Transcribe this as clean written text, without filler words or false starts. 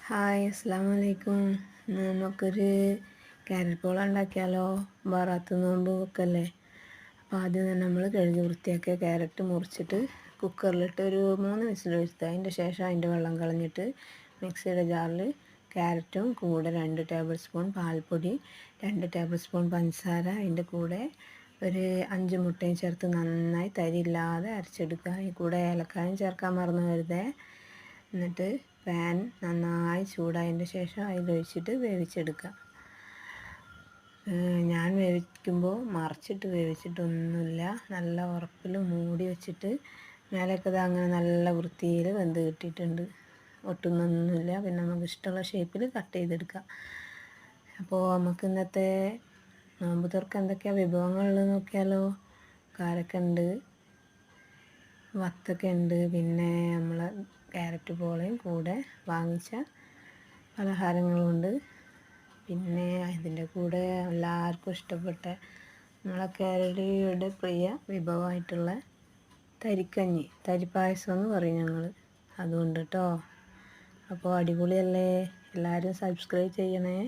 Hi അസ്സലാമു അലൈക്കും. നമുക്കൊരു ക്യാരറ്റ് പോള ഉണ്ടാക്കിയാലോ? ബറാത്ത് നോമ്പ് വെക്കല്ലേ. അപ്പോൾ ആദ്യം തന്നെ നമ്മൾ കഴുകി വൃത്തിയാക്കിയ ക്യാരറ്റ് മുറിച്ചിട്ട് കുക്കറിലിട്ട് ഒരു 3 വിസിൽ വരുത്തുക. അതിൻ്റെ ശേഷം അതിൻ്റെ വെള്ളം കളഞ്ഞിട്ട് മിക്സിയുടെ ജാറിൽ ക്യാരറ്റും കൂടെ 2 ടേബിൾ സ്പൂൺ പാൽപ്പൊടി, 2 ടേബിൾ സ്പൂൺ പഞ്ചസാര, അതിൻ്റെ കൂടെ ഒരു 5 മുട്ടയും ചേർത്ത് നന്നായി തരിയില്ലാതെ അരച്ചെടുക്കുക. ഈ കൂടെ ഏലക്കായും ചേർക്കാൻ മറന്നു വരുതേ. എന്നിട്ട് പാൻ നന്നായി ചൂടായതിൻ്റെ ശേഷം അതിലൊഴിച്ചിട്ട് വേവിച്ചെടുക്കുക. ഞാൻ വേവിക്കുമ്പോൾ മറിച്ചിട്ട് വേവിച്ചിട്ടൊന്നുമില്ല, നല്ല ഉറപ്പിൽ മൂടി വെച്ചിട്ട് മേലൊക്കെ അങ്ങനെ നല്ല വൃത്തിയിൽ വെന്ത് കിട്ടിയിട്ടുണ്ട്. ഒട്ടുന്നൊന്നുമില്ല. പിന്നെ നമുക്ക് ഇഷ്ടമുള്ള ഷേപ്പിൽ കട്ട് ചെയ്തെടുക്കാം. അപ്പോൾ നമുക്ക് ഇന്നത്തെ നോമ്പ് തുറക്ക് എന്തൊക്കെയാണ് വിഭവങ്ങളുള്ളത് നോക്കിയാലോ. കാരക്കുണ്ട്, വത്തൊക്കെ ഉണ്ട്, പിന്നെ നമ്മൾ ക്യാരറ്റ് പോളയും കൂടെ വാങ്ങിച്ച പലഹാരങ്ങളുമുണ്ട്. പിന്നെ ഇതിൻ്റെ കൂടെ എല്ലാവർക്കും ഇഷ്ടപ്പെട്ട നമ്മളെ കേരളീയരുടെ പ്രിയ വിഭവമായിട്ടുള്ള തരിക്കഞ്ഞി, തരിപ്പായസം എന്ന് പറയും ഞങ്ങൾ, അതുകൊണ്ട് കേട്ടോ. അപ്പോൾ അടിപൊളിയല്ലേ. എല്ലാവരും സബ്സ്ക്രൈബ് ചെയ്യണേ.